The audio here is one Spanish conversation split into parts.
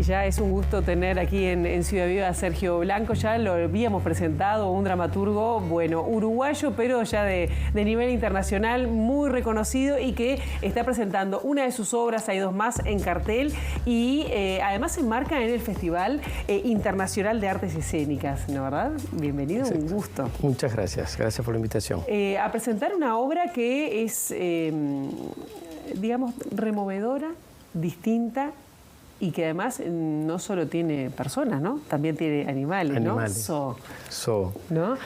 Y ya es un gusto tener aquí en Ciudad Viva a Sergio Blanco. Ya lo habíamos presentado, un dramaturgo, bueno, uruguayo, pero ya de nivel internacional, muy reconocido y que está presentando una de sus obras, hay dos más en cartel, y además se enmarca en el Festival Internacional de Artes Escénicas, ¿no, verdad? Bienvenido, un gusto. Muchas gracias por la invitación. A presentar una obra que es, digamos, removedora, distinta, y que además no solo tiene personas, ¿no? También tiene animales, ¿no? ¿No?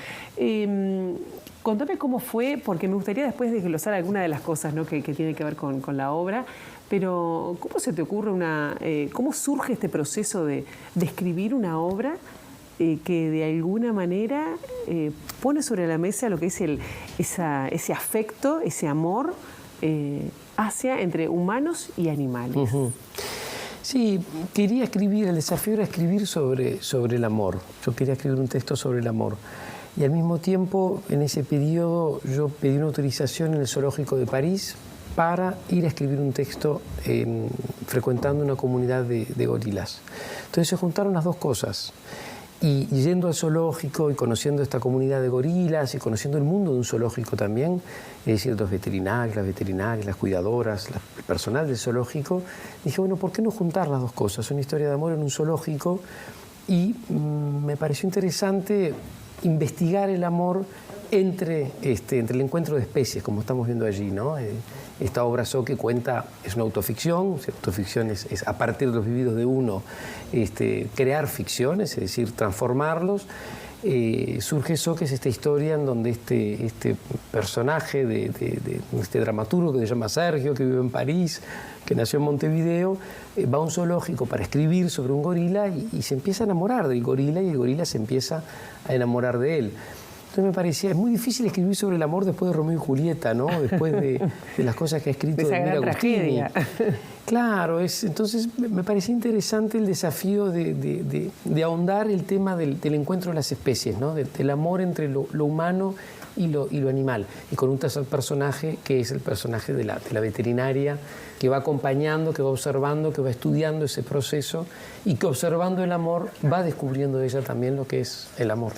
Contame cómo fue, porque me gustaría después desglosar alguna de las cosas, ¿no? que tiene que ver con la obra, pero ¿cómo se te ocurre cómo surge este proceso de escribir una obra que de alguna manera pone sobre la mesa lo que es ese afecto, ese amor entre humanos y animales? Sí, quería escribir, el desafío era escribir sobre el amor. Yo quería escribir un texto sobre el amor. Y al mismo tiempo, en ese periodo, yo pedí una autorización en el Zoológico de París para ir a escribir un texto frecuentando una comunidad de gorilas. Entonces se juntaron las dos cosas. Y yendo al zoológico y conociendo esta comunidad de gorilas y conociendo el mundo de un zoológico también, es decir, los veterinarios, las cuidadoras, el personal del zoológico, dije, bueno, ¿por qué no juntar las dos cosas? Una historia de amor en un zoológico, y me pareció interesante investigar el amor entre el encuentro de especies, como estamos viendo allí, ¿no? Esta obra que cuenta, es una autoficción, autoficción es a partir de los vividos de uno, crear ficciones, es decir, transformarlos. Surge que es esta historia en donde este personaje de este dramaturgo que se llama Sergio, que vive en París, que nació en Montevideo, va a un zoológico para escribir sobre un gorila y se empieza a enamorar del gorila, y el gorila se empieza a enamorar de él. Entonces me parecía, es muy difícil escribir sobre el amor después de Romeo y Julieta, ¿no? Después de las cosas que ha escrito Edmundo Agustini. Claro, entonces me parecía interesante el desafío de ahondar el tema del encuentro de las especies, ¿no? Del amor entre lo humano y lo animal. Y con un tercer personaje, que es el personaje de la veterinaria, que va acompañando, que va observando, que va estudiando ese proceso, y que observando el amor va descubriendo ella también lo que es el amor.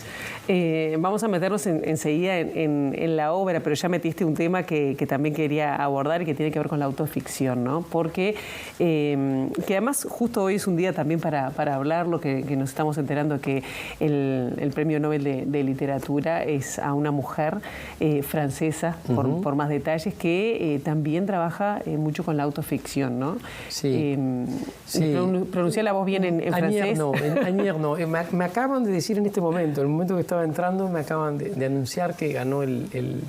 Vamos a meternos enseguida en la obra, pero ya metiste un tema que también quería abordar y que tiene que ver con la autoficción, ¿no? Porque que además justo hoy es un día también para hablarlo, que nos estamos enterando que el Premio Nobel de Literatura es a una mujer francesa, por más detalles, que también trabaja mucho con la autoficción, ¿no? Sí. Pronunciá la voz bien en francés. Agnières no. Me acaban de decir en este momento, en el momento que estaba entrando, me acaban de anunciar que ganó el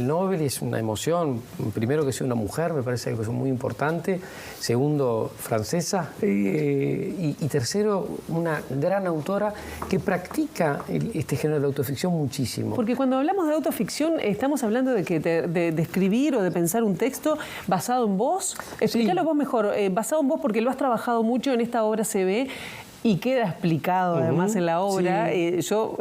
Nobel, y es una emoción. Primero, que sea una mujer, me parece que es muy importante. Segundo, francesa. Y tercero, una gran autora que practica este género de autoficción muchísimo. Porque cuando hablamos de autoficción, estamos hablando de escribir o de pensar un texto basado en vos. Explícalo vos mejor, basado en vos, porque lo has trabajado mucho, en esta obra se ve. Y queda explicado además en la obra. Sí. Yo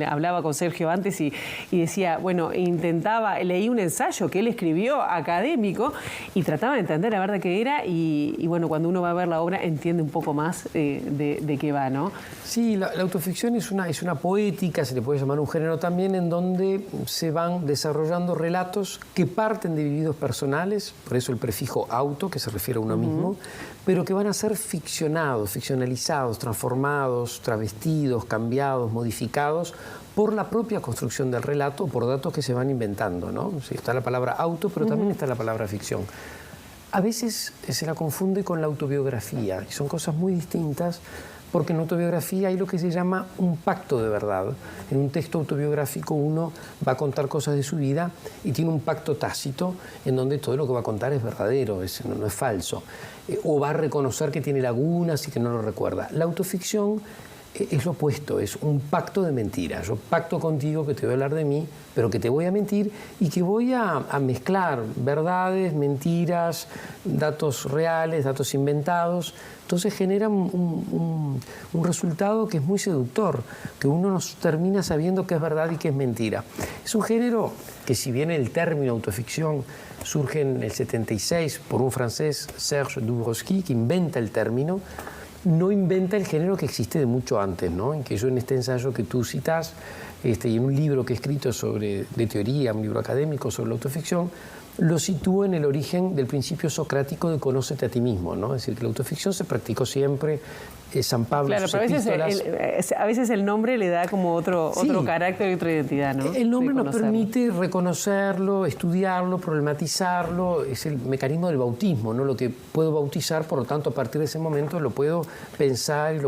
hablaba con Sergio antes y decía, bueno, leí un ensayo que él escribió académico y trataba de entender a ver de qué era, y bueno, cuando uno va a ver la obra entiende un poco más de qué va, ¿no? Sí, la autoficción es una poética, se le puede llamar un género también, en donde se van desarrollando relatos que parten de vividos personales, por eso el prefijo auto, que se refiere a uno mismo, pero que van a ser ficcionalizados, transformados, travestidos, cambiados, modificados por la propia construcción del relato, por datos que se van inventando, ¿no? Sí, está la palabra auto, pero también está la palabra ficción. A veces se la confunde con la autobiografía, y son cosas muy distintas, porque en autobiografía hay lo que se llama un pacto de verdad. En un texto autobiográfico uno va a contar cosas de su vida y tiene un pacto tácito en donde todo lo que va a contar es verdadero, no es falso. O va a reconocer que tiene lagunas y que no lo recuerda. La autoficción es lo opuesto, es un pacto de mentiras. Yo pacto contigo que te voy a hablar de mí, pero que te voy a mentir y que voy a mezclar verdades, mentiras, datos reales, datos inventados. Entonces genera un resultado que es muy seductor, que uno nos termina sabiendo que es verdad y que es mentira. Es un género que, si bien el término autoficción surge en el 76 por un francés, Serge Dubrovsky, que inventa el término, no inventa el género que existe de mucho antes, ¿no? En que yo en este ensayo que tú citas, y en un libro que he escrito de teoría, un libro académico sobre la autoficción, lo sitúo en el origen del principio socrático de conócete a ti mismo, ¿no? Es decir, que la autoficción se practicó siempre, San Pablo, claro, pero a veces el nombre le da como otro carácter y otra identidad, ¿no? El nombre nos permite reconocerlo, estudiarlo, problematizarlo, es el mecanismo del bautismo, ¿no? Lo que puedo bautizar, por lo tanto, a partir de ese momento lo puedo pensar y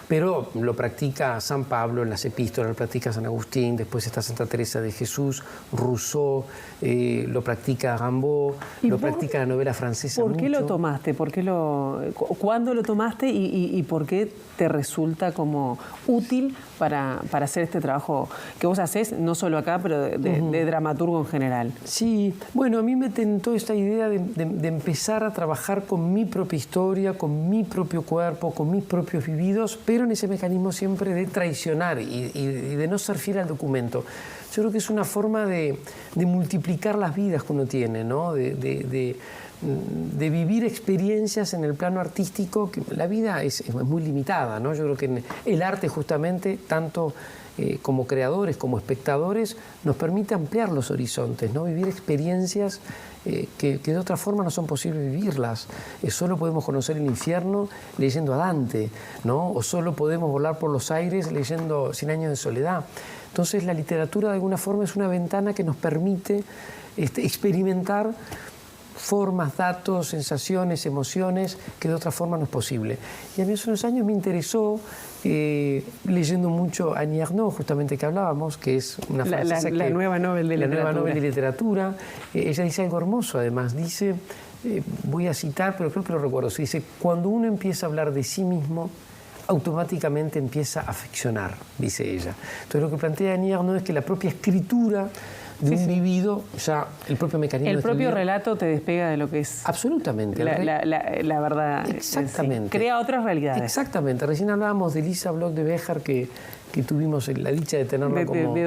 pero lo practica San Pablo en las epístolas, lo practica San Agustín, después está Santa Teresa de Jesús, Rousseau, lo practica Rimbaud, lo practica la novela francesa. ¿Por qué lo tomaste? ¿Cuándo lo tomaste y por qué te resulta como útil para hacer este trabajo que vos hacés, no solo acá, pero de dramaturgo en general? Sí, bueno, a mí me tentó esta idea de empezar a trabajar con mi propia historia, con mi propio cuerpo, con mis propios vividos, pero en ese mecanismo siempre de traicionar y de no ser fiel al documento. Yo creo que es una forma de multiplicar las vidas que uno tiene, ¿no? De vivir experiencias en el plano artístico, que la vida es muy limitada, ¿no? Yo creo que el arte justamente, tanto como creadores como espectadores, nos permite ampliar los horizontes, ¿no? Vivir experiencias que de otra forma no son posibles vivirlas. Solo podemos conocer el infierno leyendo a Dante, ¿no? O solo podemos volar por los aires leyendo Cien años de soledad. Entonces la literatura de alguna forma es una ventana que nos permite experimentar formas, datos, sensaciones, emociones que de otra forma no es posible. Y a mí hace unos años me interesó, leyendo mucho a Annie Ernaux, justamente que hablábamos, que es una francesa la nueva Nobel de literatura. La nueva Nobel de literatura. Ella dice algo hermoso, además. Dice, voy a citar, pero creo que lo recuerdo. Dice, cuando uno empieza a hablar de sí mismo, automáticamente empieza a ficcionar, dice ella. Entonces lo que plantea Annie Ernaux es que la propia escritura de un vivido, ya el propio mecanismo el propio relato te despega de lo que es absolutamente la verdad. Exactamente. Crea otras realidades. Exactamente. Recién hablábamos de Lisa Bloch de Béjar, que tuvimos la dicha de tenerla como de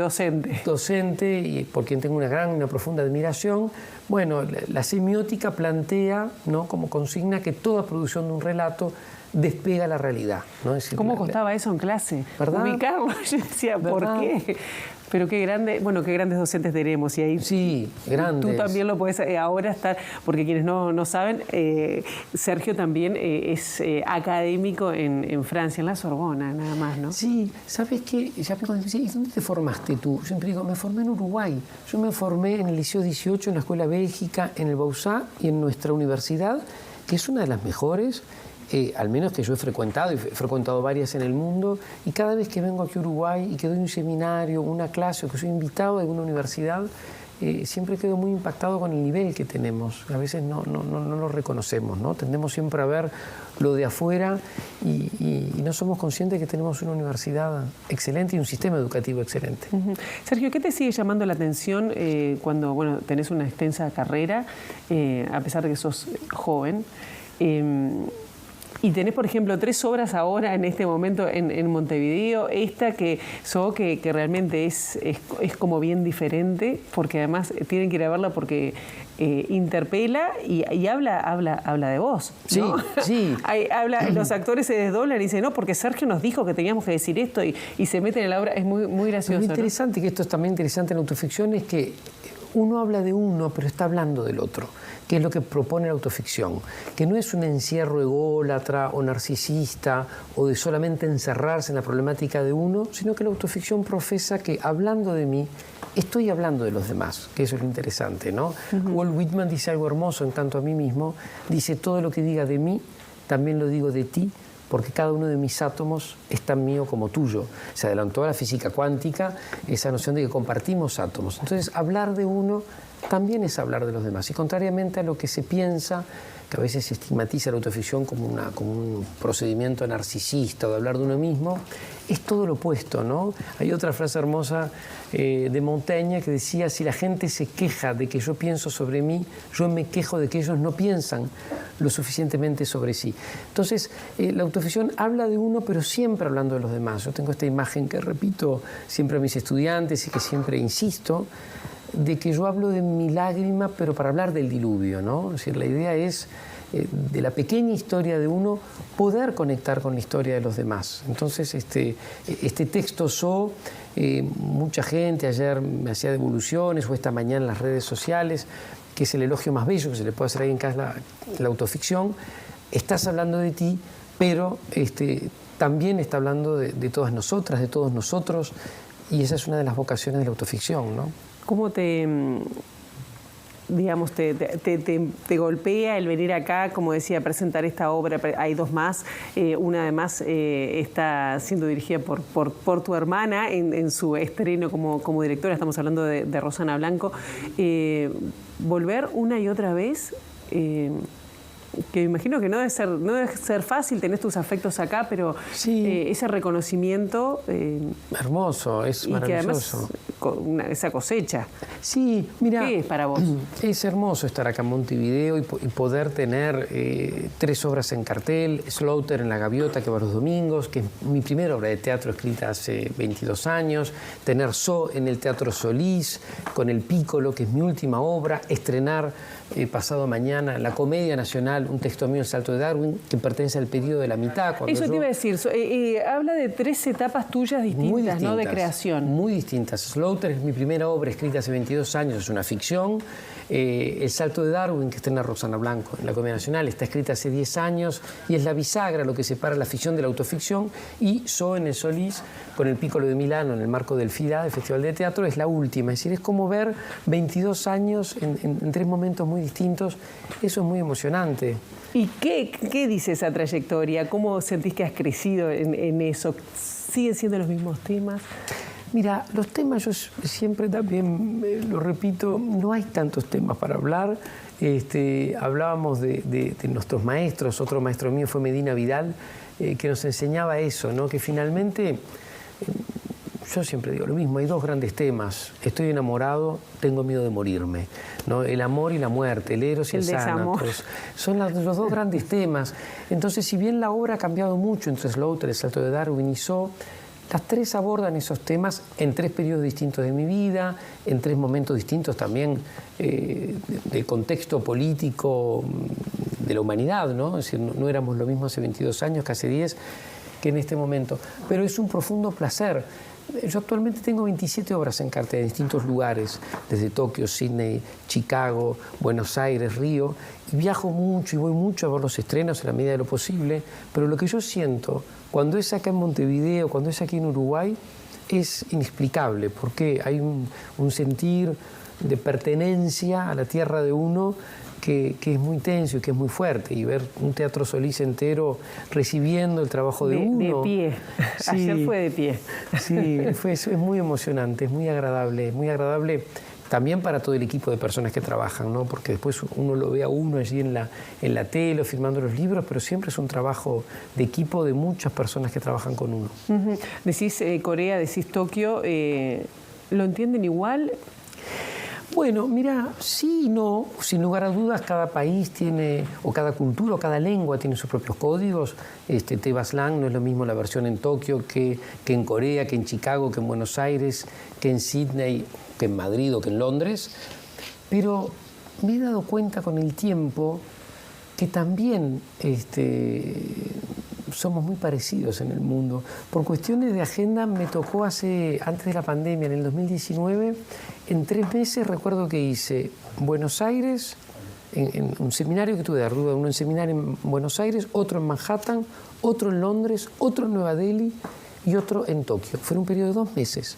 docente, y por quien tengo una profunda admiración. Bueno, la semiótica plantea, ¿no?, como consigna que toda producción de un relato despega la realidad, ¿no? Es decir, ¿cómo costaba eso en clase? ¿Verdad? Ubicarlo. Yo decía, ¿por qué? Pero qué grandes docentes tenemos. Y ahí sí, grandes. Tú también lo puedes ahora estar, porque quienes no saben, Sergio también es académico en Francia, en la Sorbona, nada más, ¿no? Sí, ¿sabes qué? Ya me dicen, ¿y dónde te formaste tú? Yo siempre digo, me formé en Uruguay. Yo me formé en el Liceo 18, en la Escuela Bélgica, en el Bausá y en nuestra universidad, que es una de las mejores, al menos que yo he frecuentado, y he frecuentado varias en el mundo, y cada vez que vengo aquí a Uruguay y que doy un seminario, una clase, o que soy invitado a alguna universidad, siempre quedo muy impactado con el nivel que tenemos. A veces no lo reconocemos, ¿no? Tendemos siempre a ver lo de afuera y no somos conscientes que tenemos una universidad excelente y un sistema educativo excelente. Sergio, ¿qué te sigue llamando la atención cuando tenés una extensa carrera, a pesar de que sos joven? Y tenés, por ejemplo, 3 obras ahora en este momento en Montevideo. Esta que realmente es como bien diferente, porque además tienen que ir a verla porque interpela y habla de vos, ¿no? Sí. Los actores se desdoblan y dicen, no, porque Sergio nos dijo que teníamos que decir esto y se meten en la obra. Es muy, muy gracioso. Lo interesante, que esto es también interesante en la autoficción, es que uno habla de uno, pero está hablando del otro, que es lo que propone la autoficción, que no es un encierro ególatra o narcisista o de solamente encerrarse en la problemática de uno, sino que la autoficción profesa que hablando de mí, estoy hablando de los demás, que eso es lo interesante, ¿no? Walt Whitman dice algo hermoso en tanto a mí mismo, dice, todo lo que diga de mí, también lo digo de ti, porque cada uno de mis átomos es tan mío como tuyo. Se adelantó a la física cuántica esa noción de que compartimos átomos. Entonces, hablar de uno también es hablar de los demás. Y contrariamente a lo que se piensa, que a veces se estigmatiza la autoficción como un procedimiento narcisista o de hablar de uno mismo, es todo lo opuesto, ¿no? Hay otra frase hermosa de Montaigne que decía, si la gente se queja de que yo pienso sobre mí, yo me quejo de que ellos no piensan lo suficientemente sobre sí. Entonces, la autoficción habla de uno, pero siempre hablando de los demás. Yo tengo esta imagen que repito siempre a mis estudiantes y que siempre insisto, de que yo hablo de mi lágrima, pero para hablar del diluvio, ¿no? Es decir, la idea es de la pequeña historia de uno, poder conectar con la historia de los demás. Entonces, este texto mucha gente ayer me hacía devoluciones, o esta mañana en las redes sociales, que es el elogio más bello que se le puede hacer a alguien, que es la autoficción. Estás hablando de ti, pero también está hablando de todas nosotras, de todos nosotros, y esa es una de las vocaciones de la autoficción, ¿no? ¿Cómo te golpea el venir acá, como decía, a presentar esta obra? Hay dos más, una además está siendo dirigida por tu hermana en su estreno como directora, estamos hablando de Rosana Blanco. Volver una y otra vez, que imagino que no debe ser fácil, tenés tus afectos acá, pero sí, ese reconocimiento... hermoso, es maravilloso. Que además, esa cosecha. Sí, mira... ¿Qué es para vos? Es hermoso estar acá en Montevideo y poder tener 3 obras en cartel: Slaughter en La Gaviota, que va los domingos, que es mi primera obra de teatro escrita hace 22 años, tener So en el Teatro Solís, con El Pícolo, que es mi última obra, estrenar pasado mañana La Comedia Nacional, un texto mío, El Salto de Darwin, que pertenece al periodo de la mitad. Eso te iba a decir, habla de 3 etapas tuyas distintas, ¿no?, de creación. Muy distintas. Slaughter es mi primera obra escrita hace 22 años, es una ficción. El Salto de Darwin, que estrena Rosana Blanco en la Comedia Nacional, está escrita hace 10 años y es la bisagra, lo que separa la ficción de la autoficción. Y So en el Solís, con El Pícolo de Milano, en el marco del FIDA, del Festival de Teatro, es la última. Es decir, es como ver 22 años en 3 momentos muy distintos. Eso es muy emocionante. ¿Y qué dice esa trayectoria? ¿Cómo sentís que has crecido en eso? ¿Siguen siendo los mismos temas? Mira, los temas, yo siempre también lo repito, no hay tantos temas para hablar. Hablábamos de nuestros maestros. Otro maestro mío fue Medina Vidal, que nos enseñaba eso, ¿no? Que finalmente, yo siempre digo lo mismo, hay 2 grandes temas: estoy enamorado, tengo miedo de morirme, ¿no? El amor y la muerte, el eros y el Thanatos, son los 2 grandes temas. Entonces, si bien la obra ha cambiado mucho entre Slaughter, El Salto de Darwin y So, las 3 abordan esos temas en 3 periodos distintos de mi vida, en 3 momentos distintos también del contexto político de la humanidad, ¿no? Es decir, no éramos lo mismo hace 22 años que hace 10 que en este momento. Pero es un profundo placer. Yo actualmente tengo 27 obras en cartel en distintos lugares, desde Tokio, Sydney, Chicago, Buenos Aires, Río, y viajo mucho y voy mucho a ver los estrenos en la medida de lo posible, pero lo que yo siento cuando es acá en Montevideo, cuando es aquí en Uruguay, es inexplicable, porque hay un sentir de pertenencia a la tierra de uno que es muy tenso y que es muy fuerte, y ver un Teatro Solís entero recibiendo el trabajo de uno. De pie. Sí, ayer fue de pie. Sí, es muy emocionante, es muy agradable también para todo el equipo de personas que trabajan, ¿no? Porque después uno lo ve a uno allí en la tele o firmando los libros, pero siempre es un trabajo de equipo de muchas personas que trabajan con uno. Decís Corea, decís Tokio, ¿lo entienden igual? Bueno, mira, sí y no. Sin lugar a dudas, cada país tiene, o cada cultura, o cada lengua tiene sus propios códigos. Teva Slang no es lo mismo la versión en Tokio que en Corea, que en Chicago, que en Buenos Aires, que en Sydney, que en Madrid o que en Londres. Pero me he dado cuenta con el tiempo que también somos muy parecidos en el mundo. Por cuestiones de agenda me tocó antes de la pandemia, en el 2019, en 3 meses recuerdo que hice Buenos Aires, en un seminario que tuve de Arruda, uno en seminario en Buenos Aires, otro en Manhattan, otro en Londres, otro en Nueva Delhi y otro en Tokio. Fue un periodo de 2 meses.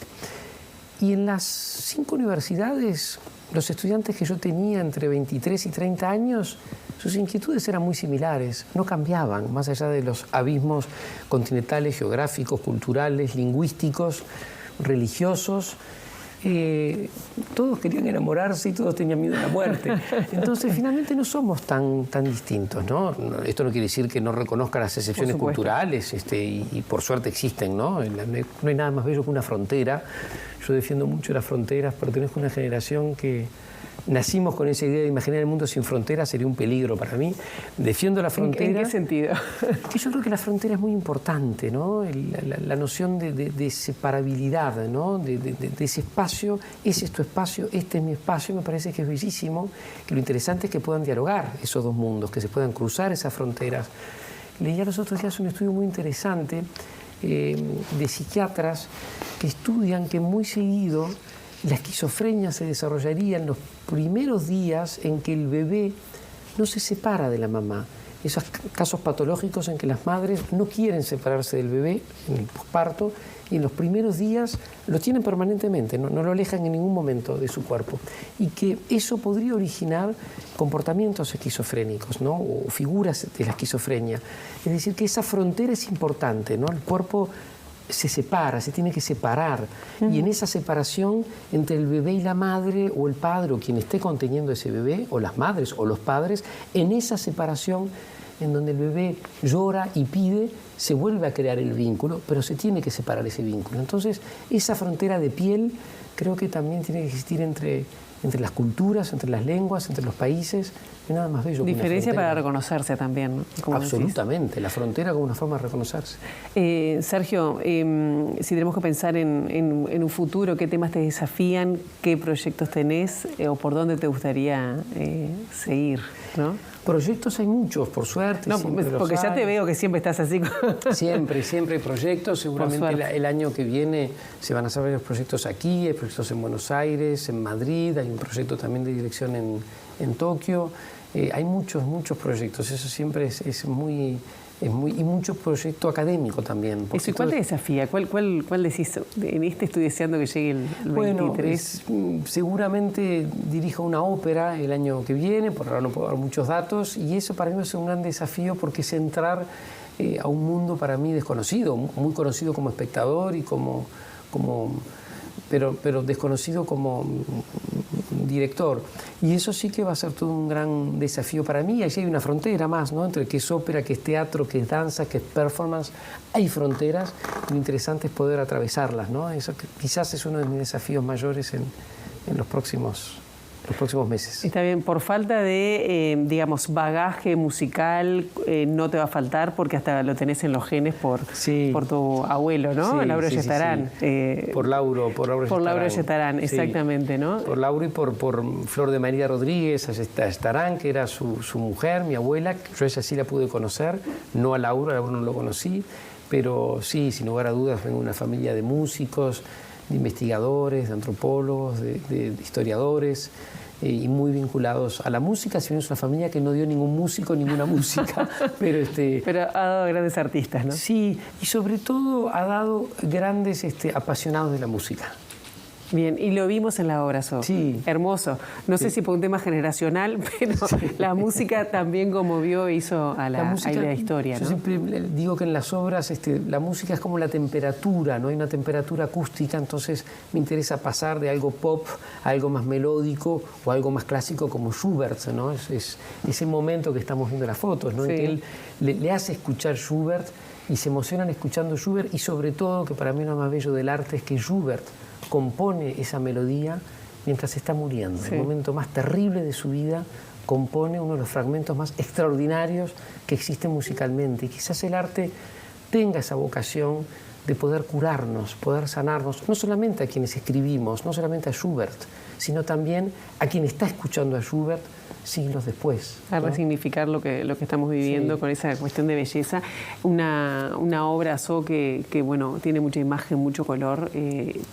Y en las 5 universidades, los estudiantes que yo tenía entre 23 y 30 años, sus inquietudes eran muy similares, no cambiaban, más allá de los abismos continentales, geográficos, culturales, lingüísticos, religiosos. Todos querían enamorarse y todos tenían miedo a la muerte. Entonces, finalmente no somos tan distintos, ¿no? Esto no quiere decir que no reconozca las excepciones culturales, y por suerte existen, ¿no? No hay nada más bello que una frontera. yo defiendo mucho las fronteras, pertenezco a una generación que nacimos con esa idea de imaginar el mundo sin fronteras, sería un peligro para mí. Defiendo la frontera. ¿En qué sentido? Que yo creo que la frontera es muy importante, ¿no? La noción de separabilidad, ¿no? De ese espacio, ese es tu espacio, este es mi espacio, me parece que es bellísimo, que lo interesante es que puedan dialogar esos dos mundos, que se puedan cruzar esas fronteras. Leía los otros días un estudio muy interesante de psiquiatras que estudian que muy seguido la esquizofrenia se desarrollaría en los primeros días en que el bebé no se separa de la mamá. Esos casos patológicos en que las madres no quieren separarse del bebé en el posparto y en los primeros días lo tienen permanentemente, no lo alejan en ningún momento de su cuerpo. Y que eso podría originar comportamientos esquizofrénicos, ¿no? O figuras de la esquizofrenia. Es decir, que esa frontera es importante, ¿no? El cuerpo se separa, se tiene que separar. Y en esa separación entre el bebé y la madre, o el padre, o quien esté conteniendo ese bebé, o las madres o los padres, en esa separación en donde el bebé llora y pide, se vuelve a crear el vínculo, pero se tiene que separar ese vínculo. Entonces, esa frontera de piel creo que también tiene que existir entre las culturas, entre las lenguas, entre los países. No hay nada más bello que una Diferencia frontera. para reconocerse también, ¿no? Absolutamente, la frontera como una forma de reconocerse. Sergio, si tenemos que pensar en un futuro, ¿qué temas te desafían? ¿Qué proyectos tenés? ¿O por dónde te gustaría seguir? ¿No? Proyectos hay muchos, por suerte. No, porque ya te veo que siempre estás así. Siempre hay proyectos. Seguramente el año que viene se van a hacer varios proyectos aquí, hay proyectos en Buenos Aires, en Madrid, hay un proyecto también de dirección en Tokio. Hay muchos proyectos, eso siempre es muy... y mucho proyecto académico también. ¿Y cuál te desafía? ¿Cuál decís? En este estoy deseando que llegue el 23. Bueno, seguramente dirijo una ópera el año que viene, por ahora no puedo dar muchos datos, y eso para mí es un gran desafío porque es entrar a un mundo para mí desconocido, muy conocido como espectador y pero desconocido como director. Y eso sí que va a ser todo un gran desafío para mí. Allí hay una frontera más, ¿no? Entre qué es ópera, qué es teatro, qué es danza, qué es performance. Hay fronteras. Lo interesante es poder atravesarlas, ¿no? Eso quizás es uno de mis desafíos mayores en los próximos meses. Está bien, por falta de, digamos, bagaje musical, no te va a faltar porque hasta lo tenés en los genes por tu abuelo, ¿no? Sí, Lauro Yetarán. Por Lauro Yetarán, exactamente, ¿no? Por Lauro y por Flor de María Rodríguez Yetarán, que era su mujer, mi abuela. Yo a ella sí la pude conocer, no a Lauro no lo conocí, pero sí, sin lugar a dudas, vengo de una familia de músicos, de investigadores, de antropólogos, de historiadores, y muy vinculados a la música, si bien es una familia que no dio ningún músico, ninguna música, pero ha dado grandes artistas, ¿no? Sí, y sobre todo ha dado grandes apasionados de la música. Bien, y lo vimos en la obra, Sí. Hermoso. No sé si por un tema generacional, pero la música también conmovió e hizo a la historia, ¿no? Yo siempre digo que en las obras la música es como la temperatura, ¿no? Hay una temperatura acústica, entonces me interesa pasar de algo pop a algo más melódico o algo más clásico como Schubert, ¿no? Es ese momento que estamos viendo en las fotos, ¿no? Sí. En que él le hace escuchar Schubert y se emocionan escuchando Schubert, y sobre todo, que para mí lo más bello del arte es que Schubert compone esa melodía mientras está muriendo. Sí. En el momento más terrible de su vida compone uno de los fragmentos más extraordinarios que existen musicalmente. Y quizás el arte tenga esa vocación de poder curarnos, poder sanarnos, no solamente a quienes escribimos, no solamente a Schubert, sino también a quien está escuchando a Schubert siglos después, A ¿no? resignificar lo que estamos viviendo, sí, con esa cuestión de belleza. Una obra, que bueno, tiene mucha imagen, mucho color.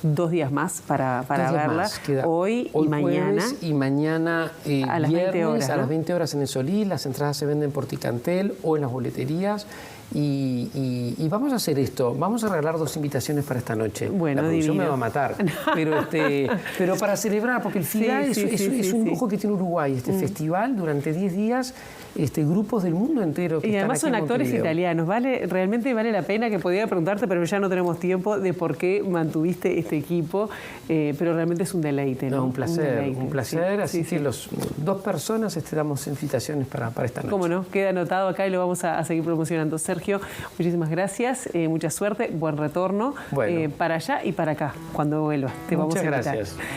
2 días más para verla. Hoy y mañana. Jueves y mañana a las viernes, 20 horas, ¿no? A las 20 horas en el Solís. Las entradas se venden por Ticantel o en las boleterías. Y vamos a hacer esto, vamos a regalar 2 invitaciones para esta noche. Bueno, la producción divino. me va a matar, pero para celebrar, porque el FIGA es un lujo que tiene Uruguay, festival durante 10 días, grupos del mundo entero que y además están aquí son actores Montevideo. italianos. Realmente vale la pena, que podía preguntarte, pero ya no tenemos tiempo, de por qué mantuviste este equipo, pero realmente es un deleite, ¿no? Un placer, Sí, así que los 2 personas damos invitaciones para esta noche. Cómo no, queda anotado acá y lo vamos a seguir promocionando. Sergio Sergio, muchísimas gracias, mucha suerte, buen retorno Bueno. para allá y para acá, cuando vuelvas. Te vamos a invitar. Muchas gracias.